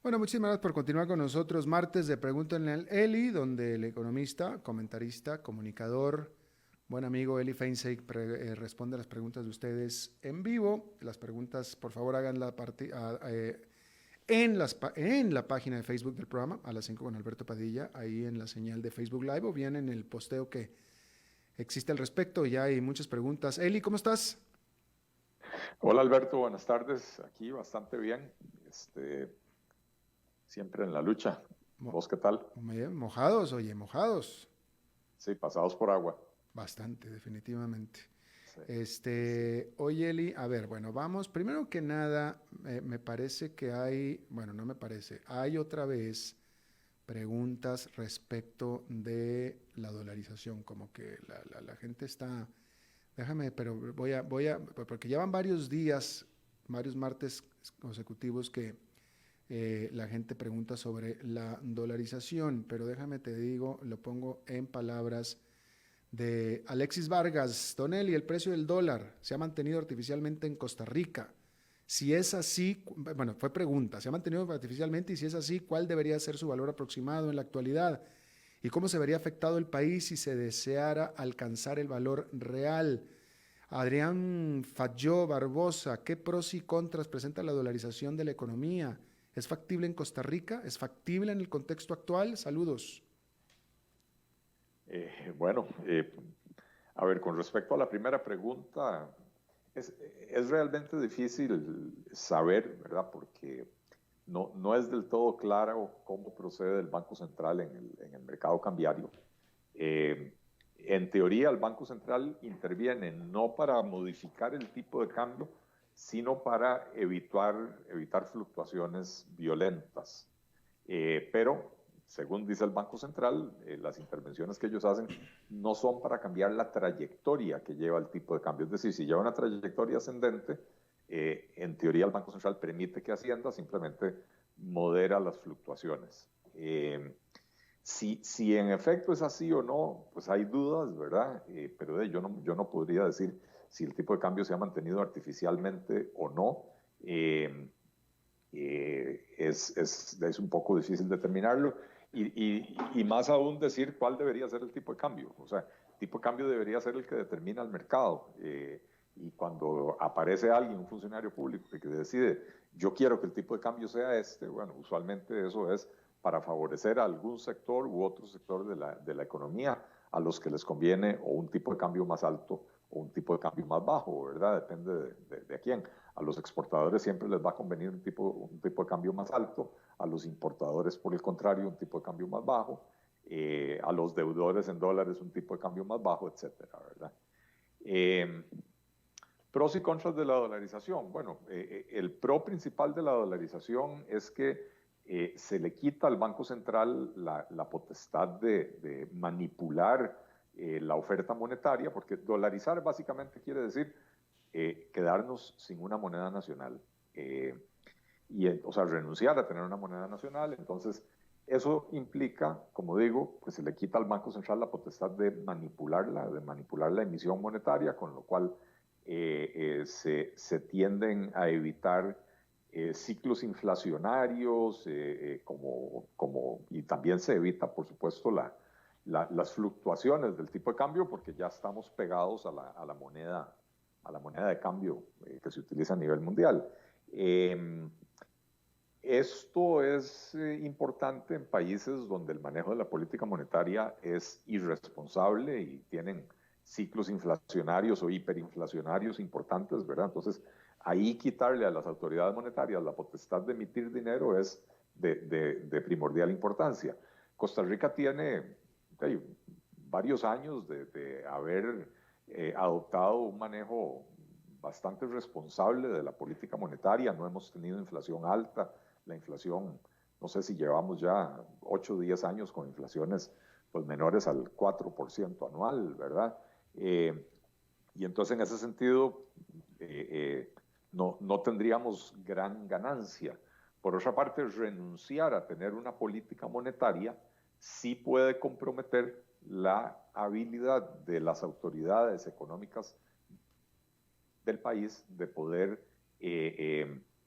Bueno, muchísimas gracias por continuar con nosotros. Martes de Pregúntenle al Eli, donde el economista, comentarista, comunicador, buen amigo Eli Feinseig responde a las preguntas de ustedes en vivo. Las preguntas, por favor, háganla en la página de Facebook del programa, a las 5 con Alberto Padilla, ahí en la señal de Facebook Live o bien en el posteo que existe al respecto. Ya hay muchas preguntas. Eli, ¿cómo estás? Hola Alberto, buenas tardes. Aquí bastante bien. Siempre en la lucha. Mo- ¿Vos qué tal? Mojados, oye, mojados. Sí, pasados por agua. Bastante, definitivamente. Sí, sí, sí. Oye, Eli, a ver, bueno, vamos. Primero que nada, me parece que hay, bueno, no me parece, hay otra vez preguntas respecto de la dolarización, como que la gente está, déjame, pero porque llevan varios días, varios martes consecutivos que la gente pregunta sobre la dolarización, pero déjame te digo, lo pongo en palabras de Alexis Vargas. Tonelli, el precio del dólar se ha mantenido artificialmente en Costa Rica. Si es así, bueno, fue pregunta, se ha mantenido artificialmente y si es así, ¿cuál debería ser su valor aproximado en la actualidad? ¿Y cómo se vería afectado el país si se deseara alcanzar el valor real? Adrián Falló Barbosa, ¿qué pros y contras presenta la dolarización de la economía? ¿Es factible en Costa Rica? ¿Es factible en el contexto actual? Saludos. Bueno, a ver, con respecto a la primera pregunta, es, es realmente difícil saber, ¿verdad? Porque no es del todo claro cómo procede el Banco Central en el mercado cambiario. Eh, en teoría, el Banco Central interviene no para modificar el tipo de cambio, sino para evitar fluctuaciones violentas. Pero, según dice el Banco Central, las intervenciones que ellos hacen no son para cambiar la trayectoria que lleva el tipo de cambio. Es decir, si lleva una trayectoria ascendente, en teoría el Banco Central permite que Hacienda simplemente modera las fluctuaciones. Si en efecto es así o no, pues hay dudas, ¿verdad? Pero yo no podría decir si el tipo de cambio se ha mantenido artificialmente o no. Eh, es un poco difícil determinarlo y más aún decir cuál debería ser el tipo de cambio. O sea, el tipo de cambio debería ser el que determina el mercado. Y cuando aparece alguien, un funcionario público, que decide, yo quiero que el tipo de cambio sea este, bueno, usualmente eso es para favorecer a algún sector u otro sector de la economía a los que les conviene o un tipo de cambio más alto o un tipo de cambio más bajo, ¿verdad? Depende de a quién. A los exportadores siempre les va a convenir un tipo de cambio más alto, a los importadores, por el contrario, un tipo de cambio más bajo, a los deudores en dólares un tipo de cambio más bajo, etcétera, ¿verdad? Eh, Pros y contras de la dolarización. Bueno, el pro principal de la dolarización es que se le quita al Banco Central la potestad de manipular la oferta monetaria, porque dolarizar básicamente quiere decir quedarnos sin una moneda nacional. O sea, renunciar a tener una moneda nacional. Entonces, eso implica, como digo, que se le quita al Banco Central la potestad de manipular la emisión monetaria, con lo cual se tienden a evitar ciclos inflacionarios, y también se evita, por supuesto, las fluctuaciones del tipo de cambio, porque ya estamos pegados a la moneda de cambio que se utiliza a nivel mundial. Eh, Esto es importante en países donde el manejo de la política monetaria es irresponsable y tienen ciclos inflacionarios o hiperinflacionarios importantes, ¿verdad? Entonces, ahí quitarle a las autoridades monetarias la potestad de emitir dinero es de primordial importancia. Costa Rica tiene varios años de haber adoptado un manejo bastante responsable de la política monetaria, no hemos tenido inflación alta, la inflación, no sé si llevamos ya 8 o 10 años con inflaciones pues menores al 4% anual, ¿verdad? Y entonces en ese sentido no tendríamos gran ganancia. Por otra parte, renunciar a tener una política monetaria sí puede comprometer la habilidad de las autoridades económicas del país de poder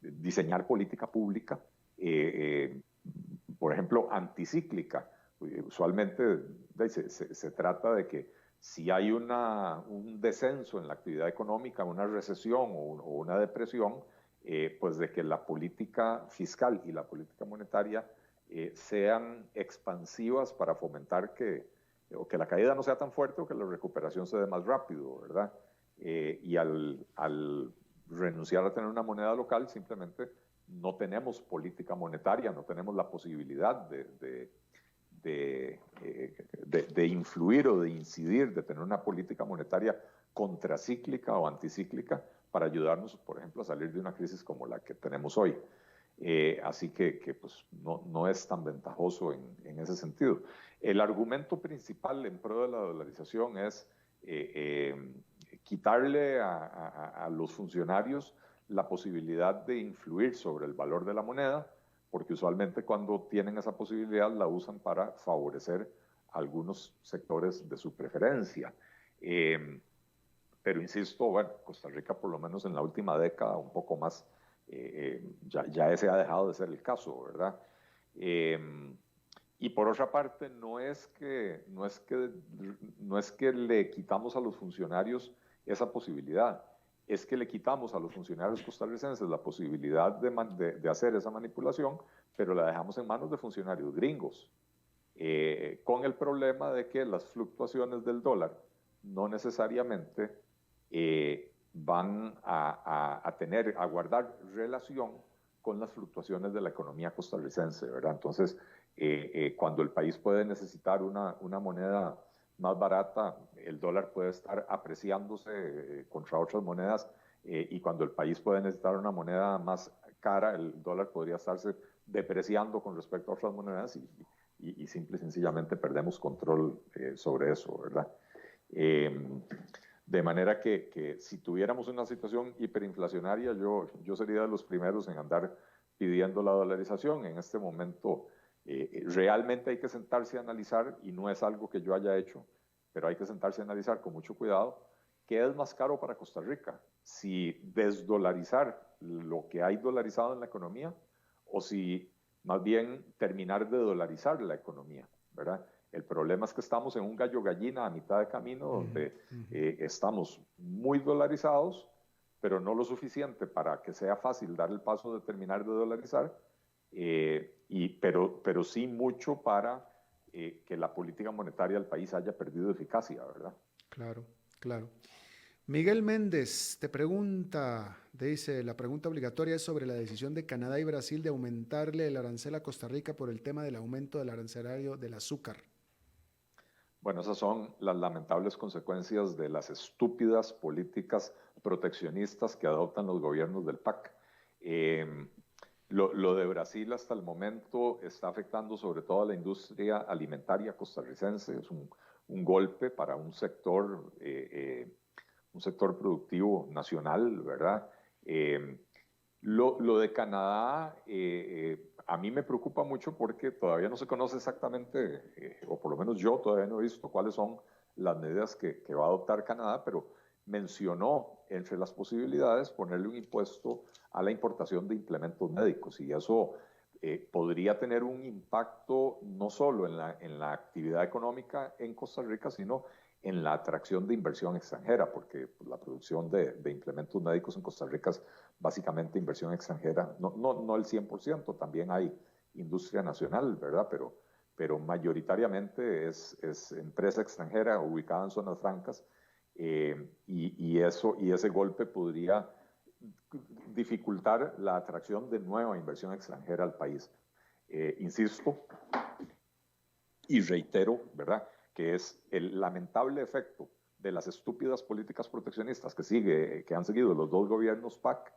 diseñar política pública ejemplo, anticíclica. Usualmente se trata de que si hay un descenso en la actividad económica, una recesión o una depresión, pues de que la política fiscal y la política monetaria sean expansivas para fomentar o que la caída no sea tan fuerte o que la recuperación se dé más rápido, ¿verdad? Y al renunciar a tener una moneda local, simplemente no tenemos política monetaria, no tenemos la posibilidad de influir o de incidir, de tener una política monetaria contracíclica o anticíclica para ayudarnos, por ejemplo, a salir de una crisis como la que tenemos hoy. Así que pues, no es tan ventajoso en ese sentido. El argumento principal en pro de la dolarización es quitarle a los funcionarios la posibilidad de influir sobre el valor de la moneda, porque usualmente cuando tienen esa posibilidad la usan para favorecer algunos sectores de su preferencia. Pero insisto, bueno, Costa Rica por lo menos en la última década, un poco más, ya ese ha dejado de ser el caso, ¿verdad? Y por otra parte, no es que le quitamos a los funcionarios esa posibilidad, es que le quitamos a los funcionarios costarricenses la posibilidad de hacer esa manipulación, pero la dejamos en manos de funcionarios gringos, con el problema de que las fluctuaciones del dólar no necesariamente van a guardar relación con las fluctuaciones de la economía costarricense, ¿verdad? Entonces, cuando el país puede necesitar una moneda más barata, el dólar puede estar apreciándose contra otras monedas, y cuando el país puede necesitar una moneda más cara, el dólar podría estarse depreciando con respecto a otras monedas y simple y sencillamente perdemos control sobre eso, ¿verdad? De manera que si tuviéramos una situación hiperinflacionaria, yo sería de los primeros en andar pidiendo la dolarización. En este momento realmente hay que sentarse a analizar, y no es algo que yo haya hecho, pero hay que sentarse a analizar con mucho cuidado qué es más caro para Costa Rica, si desdolarizar lo que hay dolarizado en la economía o si más bien terminar de dolarizar la economía, ¿verdad? El problema es que estamos en un gallo gallina a mitad de camino donde estamos muy dolarizados, pero no lo suficiente para que sea fácil dar el paso de terminar de dolarizar, pero sí mucho para que la política monetaria del país haya perdido eficacia, ¿verdad? Claro, claro. Miguel Méndez te pregunta, dice, la pregunta obligatoria es sobre la decisión de Canadá y Brasil de aumentarle el arancel a Costa Rica por el tema del aumento del arancelario del azúcar. Bueno, esas son las lamentables consecuencias de las estúpidas políticas proteccionistas que adoptan los gobiernos del PAC. Lo de Brasil hasta el momento está afectando sobre todo a la industria alimentaria costarricense. Es un golpe para un sector productivo nacional, ¿verdad? Lo de Canadá a mí me preocupa mucho porque todavía no se conoce exactamente, o por lo menos yo todavía no he visto cuáles son las medidas que va a adoptar Canadá, pero mencionó entre las posibilidades ponerle un impuesto a la importación de implementos médicos, y eso podría tener un impacto no solo en la actividad económica en Costa Rica, sino en la atracción de inversión extranjera, porque pues, la producción de implementos médicos en Costa Rica es básicamente inversión extranjera, no el 100%, también hay industria nacional, ¿verdad? Pero mayoritariamente es empresa extranjera ubicada en zonas francas, y ese golpe podría dificultar la atracción de nueva inversión extranjera al país. Insisto y reitero, ¿verdad?, que es el lamentable efecto de las estúpidas políticas proteccionistas que han seguido los dos gobiernos PAC,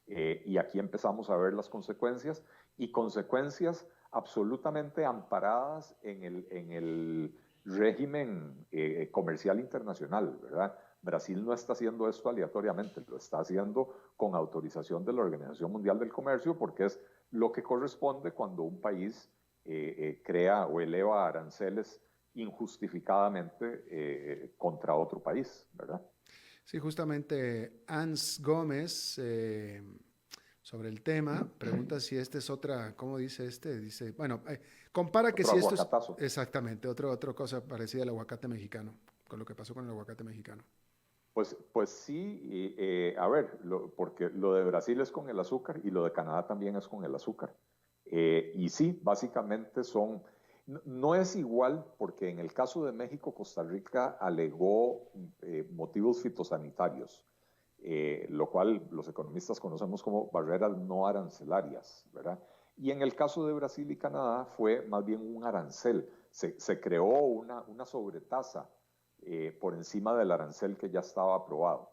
y aquí empezamos a ver las consecuencias, y consecuencias absolutamente amparadas en el régimen comercial internacional, ¿verdad? Brasil no está haciendo esto aleatoriamente, lo está haciendo con autorización de la Organización Mundial del Comercio, porque es lo que corresponde cuando un país crea o eleva aranceles injustificadamente contra otro país, ¿verdad? Sí, justamente Ans Gómez sobre el tema. Pregunta si este es otra, ¿cómo dice este? Dice, bueno, compara que Otro si esto es aguacatazo. exactamente otra cosa parecida al aguacate mexicano, con lo que pasó con el aguacate mexicano. Pues sí, a ver, porque lo de Brasil es con el azúcar y lo de Canadá también es con el azúcar. Y sí, básicamente son, no es igual porque en el caso de México, Costa Rica alegó motivos fitosanitarios, lo cual los economistas conocemos como barreras no arancelarias, ¿verdad? Y en el caso de Brasil y Canadá fue más bien un arancel, se creó una sobretasa por encima del arancel que ya estaba aprobado.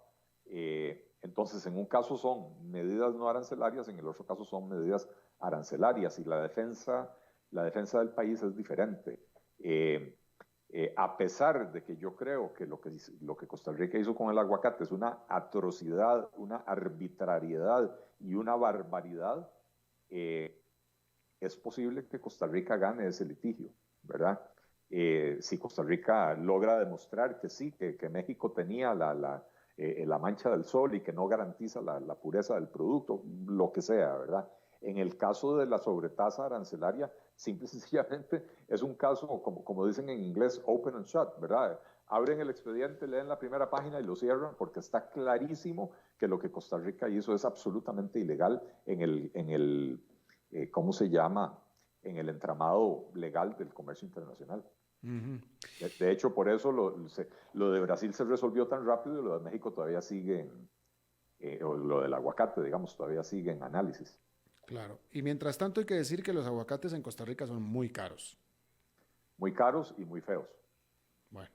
Entonces, en un caso son medidas no arancelarias, en el otro caso son medidas arancelarias y la defensa del país es diferente. A pesar de que yo creo que lo que Costa Rica hizo con el aguacate es una atrocidad, una arbitrariedad y una barbaridad, es posible que Costa Rica gane ese litigio, ¿verdad? Si Costa Rica logra demostrar que sí, que México tenía la mancha del sol y que no garantiza la pureza del producto, lo que sea, ¿verdad? En el caso de la sobretasa arancelaria, simple y sencillamente es un caso, como dicen en inglés, open and shut, ¿verdad? Abren el expediente, leen la primera página y lo cierran porque está clarísimo que lo que Costa Rica hizo es absolutamente ilegal ¿cómo se llama? En el entramado legal del comercio internacional. Ujú. De hecho, por eso lo de Brasil se resolvió tan rápido y lo de México todavía sigue, o lo del aguacate, digamos, todavía sigue en análisis. Claro. Y mientras tanto hay que decir que los aguacates en Costa Rica son muy caros. Muy caros y muy feos. Bueno.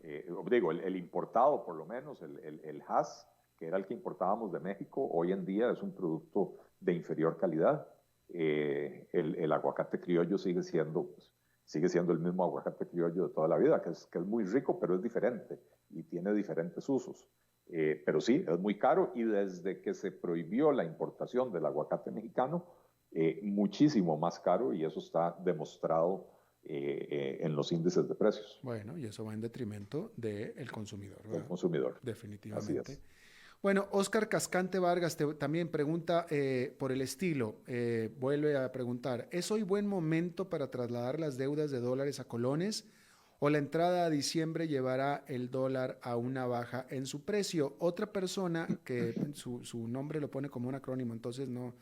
Digo, el importado, por lo menos, el Hass, que era el que importábamos de México, hoy en día es un producto de inferior calidad. El aguacate criollo sigue siendo el mismo aguacate criollo de toda la vida, que es muy rico, pero es diferente y tiene diferentes usos. Pero sí, es muy caro y desde que se prohibió la importación del aguacate mexicano, muchísimo más caro y eso está demostrado en los índices de precios Bueno, y eso va en detrimento del consumidor, del ¿verdad? consumidor. Así Definitivamente. es. Bueno, Oscar Cascante Vargas también pregunta por el estilo, vuelve a preguntar, ¿es hoy buen momento para trasladar las deudas de dólares a colones o la entrada a diciembre llevará el dólar a una baja en su precio? Otra persona que su nombre lo pone como un acrónimo, entonces no,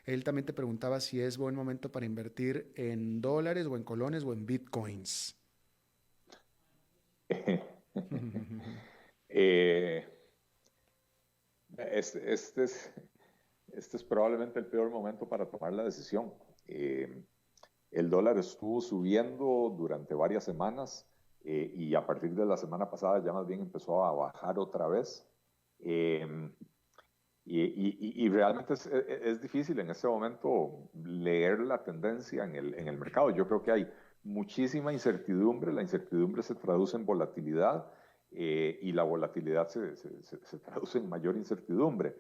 él también te preguntaba si es buen momento para invertir en dólares o en colones o en bitcoins. eh, este, este, es, este es probablemente el peor momento para tomar la decisión. El dólar estuvo subiendo durante varias semanas y a partir de la semana pasada ya más bien empezó a bajar otra vez. Eh, y realmente es difícil en este momento leer la tendencia en el mercado. Yo creo que hay muchísima incertidumbre, la incertidumbre se traduce en volatilidad y la volatilidad se traduce en mayor incertidumbre.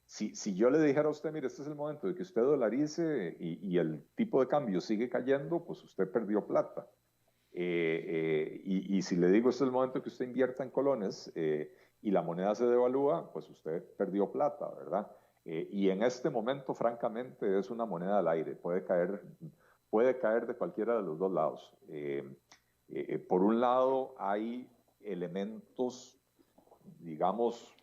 Si yo le dijera a usted, mire, este es el momento de que usted dolarice y el tipo de cambio sigue cayendo, pues usted perdió plata. Y si le digo, este es el momento que usted invierta en colones y la moneda se devalúa, pues usted perdió plata, ¿verdad? Y en este momento, francamente, es una moneda al aire, puede caer de cualquiera de los dos lados. Por un lado, hay elementos, digamos,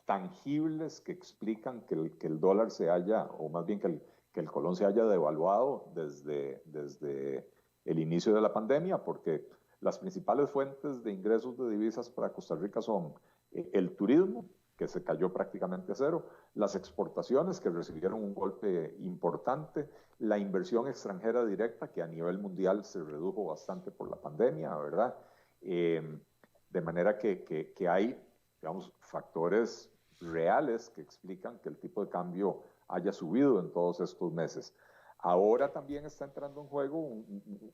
tangibles que explican que el dólar se haya, o más bien que el colón se haya devaluado desde el inicio de la pandemia, porque las principales fuentes de ingresos de divisas para Costa Rica son el turismo, que se cayó prácticamente a cero, las exportaciones, que recibieron un golpe importante, la inversión extranjera directa, que a nivel mundial se redujo bastante por la pandemia, ¿verdad? De manera que hay, digamos, factores reales que explican que el tipo de cambio haya subido en todos estos meses. Ahora también está entrando en juego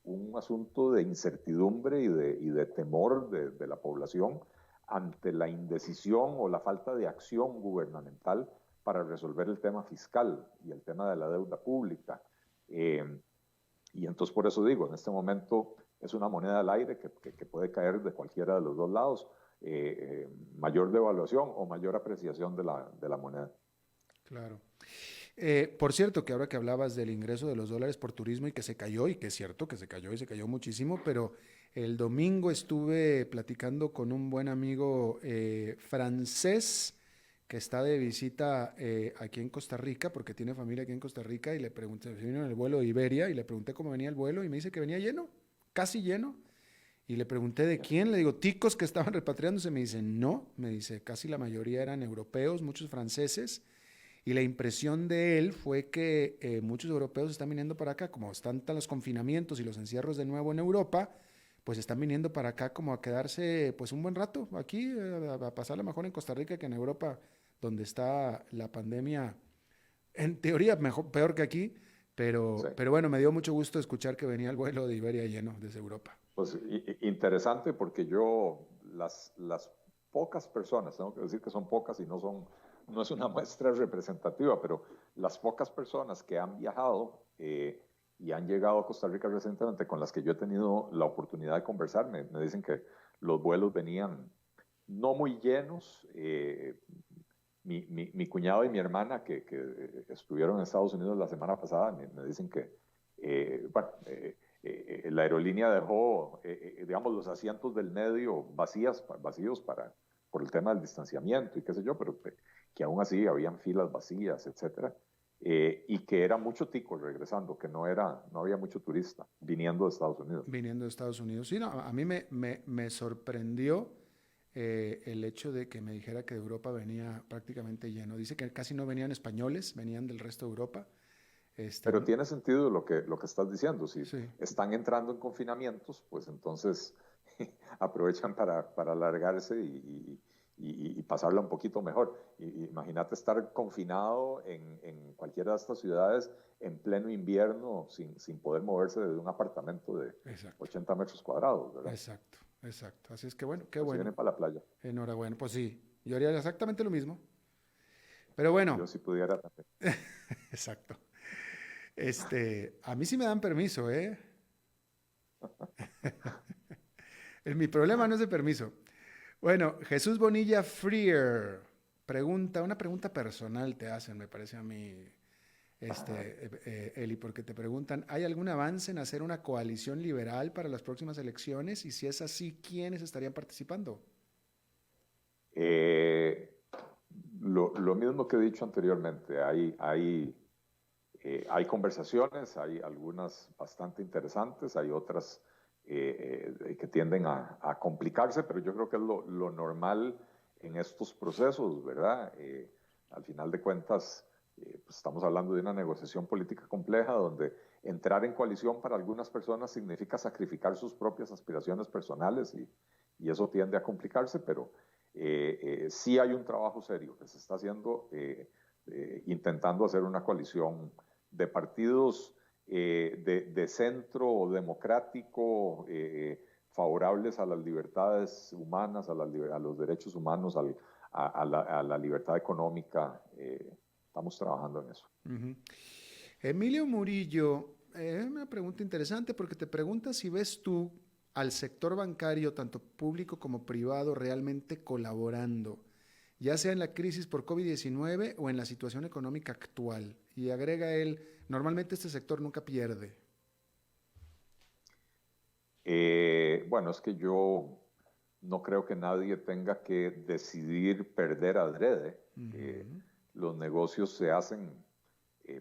un asunto de incertidumbre y de temor de la población ante la indecisión o la falta de acción gubernamental para resolver el tema fiscal y el tema de la deuda pública. Y entonces por eso digo, en este momento es una moneda al aire que puede caer de cualquiera de los dos lados, mayor devaluación o mayor apreciación de la moneda. Claro. Por cierto, que ahora que hablabas del ingreso de los dólares por turismo y que se cayó, y que es cierto que se cayó y se cayó muchísimo, pero el domingo estuve platicando con un buen amigo francés que está de visita aquí en Costa Rica, porque tiene familia aquí en Costa Rica, y le pregunté, se vino en el vuelo de Iberia, y le pregunté cómo venía el vuelo, y me dice que venía lleno, casi lleno. Y le pregunté de quién, le digo, ticos que estaban repatriándose, me dice, no, me dice, casi la mayoría eran europeos, muchos franceses, y la impresión de él fue que muchos europeos están viniendo para acá, como están tan los confinamientos y los encierros de nuevo en Europa, pues están viniendo para acá como a quedarse pues un buen rato aquí, a pasarla mejor en Costa Rica que en Europa, donde está la pandemia, en teoría mejor, peor que aquí, Sí. pero bueno, me dio mucho gusto escuchar que venía el vuelo de Iberia lleno desde Europa. Pues interesante porque yo, las pocas personas, tengo que decir que son pocas y no es una muestra representativa, pero las pocas personas que han viajado y han llegado a Costa Rica recientemente, con las que yo he tenido la oportunidad de conversar, me dicen que los vuelos venían no muy llenos. Mi cuñado y mi hermana que estuvieron en Estados Unidos la semana pasada me dicen que, bueno, la aerolínea dejó, digamos, los asientos del medio vacíos por el tema del distanciamiento y qué sé yo, pero que aún así habían filas vacías, etcétera, y que era mucho tico regresando, que no había mucho turista viniendo de Estados Unidos. Viniendo de Estados Unidos. Sí, no, a mí me sorprendió el hecho de que me dijera que de Europa venía prácticamente lleno. Dice que casi no venían españoles, venían del resto de Europa. Pero tiene sentido lo que estás diciendo. Si Sí, están entrando en confinamientos, pues entonces aprovechan para alargarse y pasarla un poquito mejor. Imagínate estar confinado en cualquiera de estas ciudades en pleno invierno sin poder moverse desde un apartamento de exacto, 80 metros cuadrados, ¿verdad? exacto, exacto. Así es que bueno, qué Pues se bueno. vienen para la playa. Enhorabuena. Pues sí, yo haría exactamente lo mismo. Pero bueno, Yo si pudiera también. exacto. A mí sí me dan permiso, ¿eh? Mi problema no es de permiso. Bueno, Jesús Bonilla Freer pregunta, una pregunta personal te hacen, me parece a mí, Ajá. Eli, porque te preguntan, ¿hay algún avance en hacer una coalición liberal para las próximas elecciones? Y si es así, ¿quiénes estarían participando? Eh, lo mismo que he dicho anteriormente, hay conversaciones, hay algunas bastante interesantes, hay otras que tienden a complicarse, pero yo creo que es lo normal en estos procesos, ¿verdad? Al final de cuentas, pues estamos hablando de una negociación política compleja donde entrar en coalición para algunas personas significa sacrificar sus propias aspiraciones personales y eso tiende a complicarse, pero sí hay un trabajo serio que se está haciendo intentando hacer una coalición de partidos de centro democrático, favorables a las libertades humanas, a los derechos humanos, a la libertad económica. Estamos trabajando en eso. Ujú. Emilio Murillo, una pregunta interesante porque te pregunta si ves tú al sector bancario, tanto público como privado, realmente colaborando, ya sea en la crisis por COVID-19 o en la situación económica actual. Y agrega él, normalmente este sector nunca pierde. Bueno, es que yo no creo que nadie tenga que decidir perder adrede. Ujú. Los negocios se hacen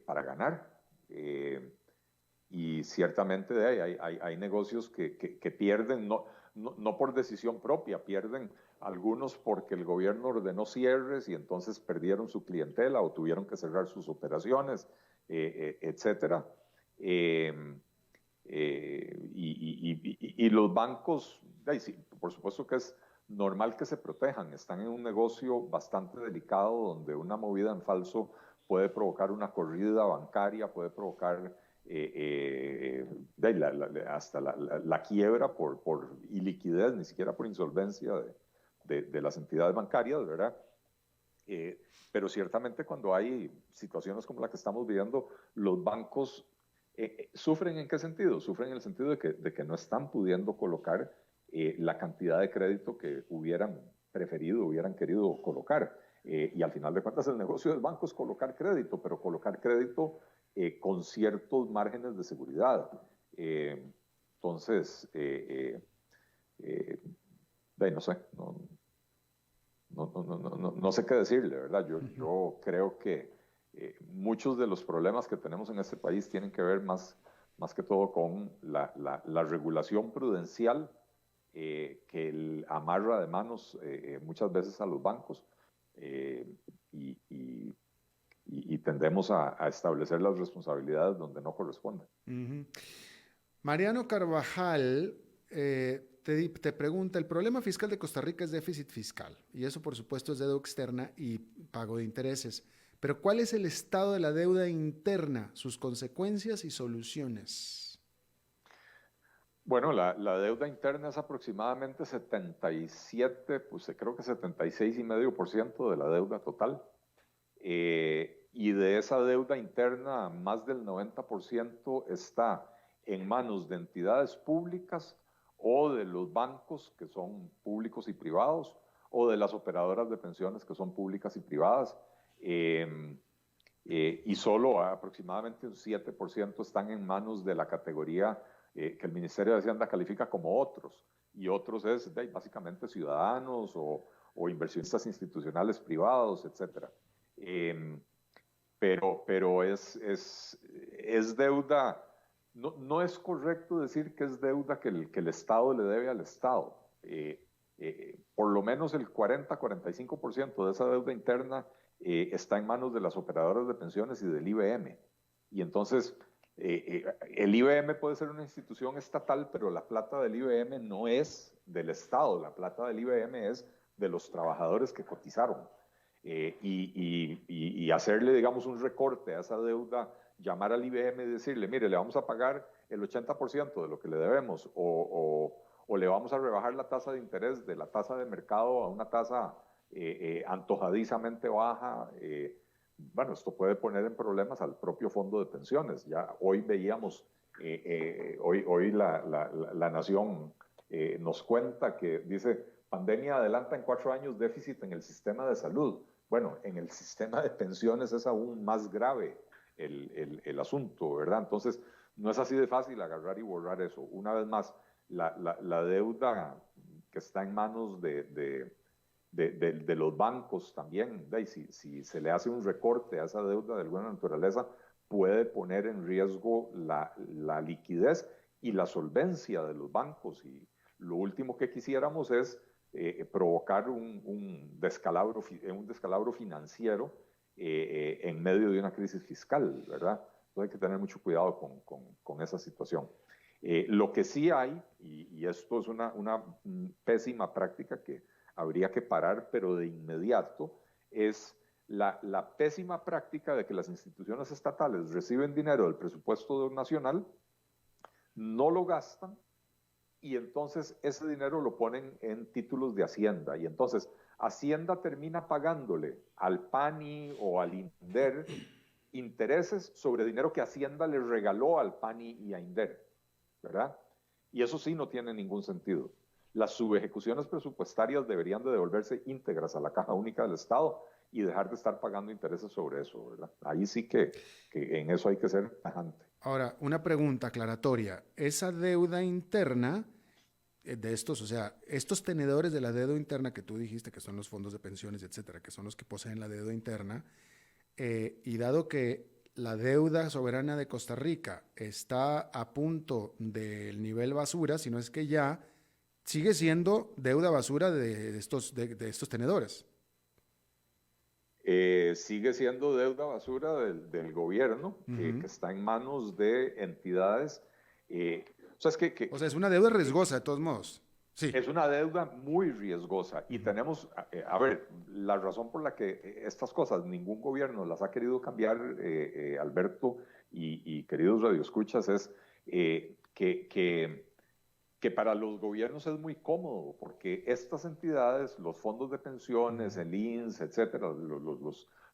para ganar. Y ciertamente hay negocios que pierden, no por decisión propia, pierden algunos porque el gobierno ordenó cierres y entonces perdieron su clientela o tuvieron que cerrar sus operaciones, etcétera. Eh, y los bancos, sí, por supuesto que es normal que se protejan, están en un negocio bastante delicado donde una movida en falso puede provocar una corrida bancaria, puede provocar hasta la quiebra por iliquidez, ni siquiera por insolvencia de las entidades bancarias, ¿verdad? Pero ciertamente cuando hay situaciones como la que estamos viviendo, los bancos ¿sufren en qué sentido? Sufren en el sentido de que no están pudiendo colocar la cantidad de crédito que hubieran preferido, hubieran querido colocar. Y al final de cuentas el negocio del banco es colocar crédito, pero colocar crédito con ciertos márgenes de seguridad. Entonces, no sé, no sé qué decirle, ¿verdad? Yo creo que muchos de los problemas que tenemos en este país tienen que ver más que todo con la regulación prudencial que amarra de manos muchas veces a los bancos y tendemos a establecer las responsabilidades donde no corresponden. Mariano Carvajal te pregunta, el problema fiscal de Costa Rica es déficit fiscal, y eso por supuesto es deuda externa y pago de intereses. Pero ¿cuál es el estado de la deuda interna, sus consecuencias y soluciones? Bueno, la deuda interna es aproximadamente 77, pues creo que 76,5% de la deuda total. Y de esa deuda interna, más del 90% está en manos de entidades públicas o de los bancos que son públicos y privados o de las operadoras de pensiones que son públicas y privadas. Y solo aproximadamente un 7% están en manos de la categoría que el Ministerio de Hacienda califica como otros, y otros es básicamente ciudadanos o inversionistas institucionales privados, etc. Pero es deuda, no es correcto decir que es deuda que el Estado le debe al Estado. Por lo menos el 40-45% de esa deuda interna está en manos de las operadoras de pensiones y del IBM. Y entonces, el IBM puede ser una institución estatal, pero la plata del IBM no es del Estado, la plata del IBM es de los trabajadores que cotizaron. Y hacerle, digamos, un recorte a esa deuda, llamar al IBM y decirle, mire, le vamos a pagar el 80% de lo que le debemos o le vamos a rebajar la tasa de interés de la tasa de mercado a una tasa antojadizamente baja. Bueno, esto puede poner en problemas al propio fondo de pensiones. Ya hoy veíamos, hoy la Nación nos cuenta que dice, pandemia adelanta en 4 años déficit en el sistema de salud. Bueno, en el sistema de pensiones es aún más grave el asunto, ¿verdad? Entonces, no es así de fácil agarrar y borrar eso. Una vez más, la deuda que está en manos de los bancos también, si se le hace un recorte a esa deuda de alguna naturaleza, puede poner en riesgo la liquidez y la solvencia de los bancos. Y lo último que quisiéramos es provocar un descalabro financiero en medio de una crisis fiscal, ¿verdad? Entonces hay que tener mucho cuidado con esa situación. Lo que sí hay, y esto es una pésima práctica que habría que parar, pero de inmediato, es la pésima práctica de que las instituciones estatales reciben dinero del presupuesto nacional, no lo gastan, y entonces ese dinero lo ponen en títulos de Hacienda. Y entonces Hacienda termina pagándole al PANI o al INDER intereses sobre dinero que Hacienda le regaló al PANI y a INDER, ¿verdad? Y eso sí no tiene ningún sentido. Las subejecuciones presupuestarias deberían de devolverse íntegras a la Caja Única del Estado y dejar de estar pagando intereses sobre eso, ¿verdad? Ahí sí que en eso hay que ser tajante. Ahora, una pregunta aclaratoria. Esa deuda interna de estos, o sea, estos tenedores de la deuda interna que tú dijiste que son los fondos de pensiones, etcétera, que son los que poseen la deuda interna, y dado que la deuda soberana de Costa Rica está a punto del nivel basura, si no es que ya sigue siendo deuda basura de estos tenedores. Sigue siendo deuda basura del gobierno, que está en manos de entidades. O sea, o sea, es una deuda riesgosa de todos modos. Sí. Es una deuda muy riesgosa y tenemos, a ver, la razón por la que estas cosas ningún gobierno las ha querido cambiar, Alberto y queridos radioescuchas, es que para los gobiernos es muy cómodo, porque estas entidades, los fondos de pensiones, el INSS, etcétera,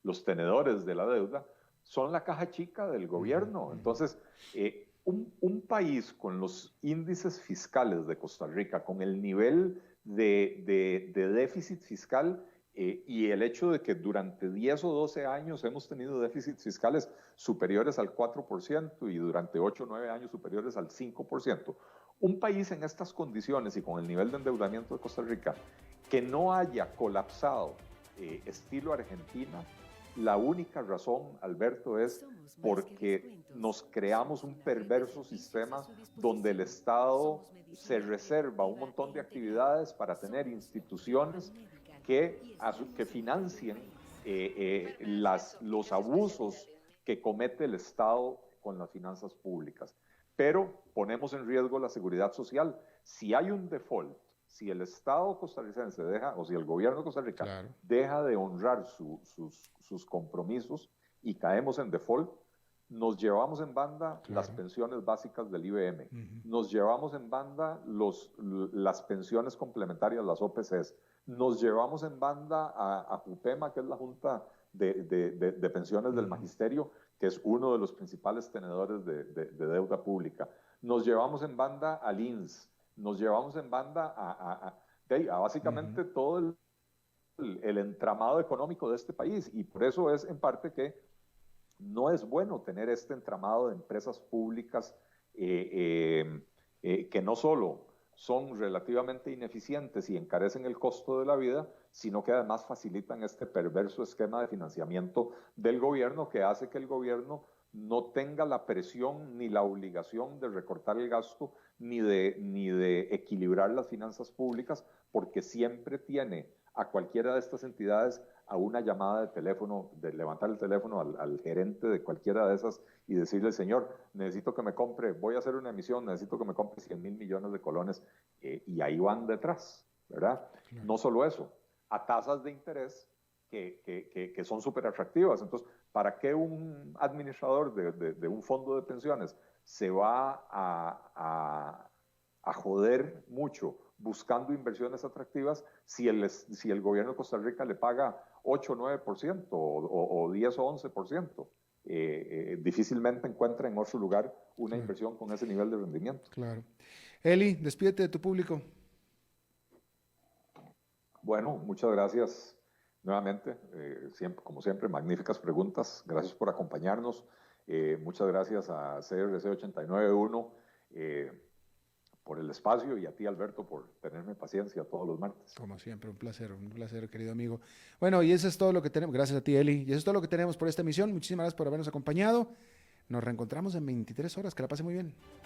los tenedores de la deuda, son la caja chica del gobierno. Entonces, un país con los índices fiscales de Costa Rica, con el nivel de déficit fiscal y el hecho de que durante 10 o 12 años hemos tenido déficits fiscales superiores al 4% y durante 8 o 9 años superiores al 5%. Un país en estas condiciones y con el nivel de endeudamiento de Costa Rica que no haya colapsado estilo Argentina, la única razón, Alberto, es porque nos creamos un perverso sistema donde el Estado se reserva un montón de actividades para tener instituciones que financien los abusos que comete el Estado con las finanzas públicas. Pero ponemos en riesgo la seguridad social. Si hay un default, si el Estado costarricense deja, o si el gobierno de Costa Rica deja de honrar sus compromisos y caemos en default, nos llevamos en banda las pensiones básicas del IBM, nos llevamos en banda las pensiones complementarias, las OPCs, nos llevamos en banda a JUPEMA, que es la Junta de Pensiones del Magisterio, que es uno de los principales tenedores de deuda pública. Nos llevamos en banda al INS, nos llevamos en banda a básicamente todo el entramado económico de este país, y por eso es en parte que no es bueno tener este entramado de empresas públicas que no solo son relativamente ineficientes y encarecen el costo de la vida, sino que además facilitan este perverso esquema de financiamiento del gobierno que hace que el gobierno no tenga la presión ni la obligación de recortar el gasto ni de equilibrar las finanzas públicas, porque siempre tiene a cualquiera de estas entidades a una llamada de teléfono, de levantar el teléfono al gerente de cualquiera de esas y decirle, señor, necesito que me compre, voy a hacer una emisión, necesito que me compre 100,000 millones de colones, y ahí van detrás, ¿verdad? Claro. No solo eso, a tasas de interés que son súper atractivas. Entonces, ¿para qué un administrador de un fondo de pensiones se va a joder mucho buscando inversiones atractivas si el gobierno de Costa Rica le paga 8 o 9% o 10 o 11%? Difícilmente encuentra en otro lugar una inversión con ese nivel de rendimiento. Claro. Eli, despídete de tu público. Bueno, muchas gracias nuevamente. Como siempre, magníficas preguntas. Gracias por acompañarnos. Muchas gracias a CRC 891 por el espacio, y a ti, Alberto, por tenerme paciencia todos los martes. Como siempre, un placer, querido amigo. Bueno, y eso es todo lo que tenemos. Gracias a ti, Eli. Y eso es todo lo que tenemos por esta emisión. Muchísimas gracias por habernos acompañado. Nos reencontramos en 23 horas. Que la pase muy bien.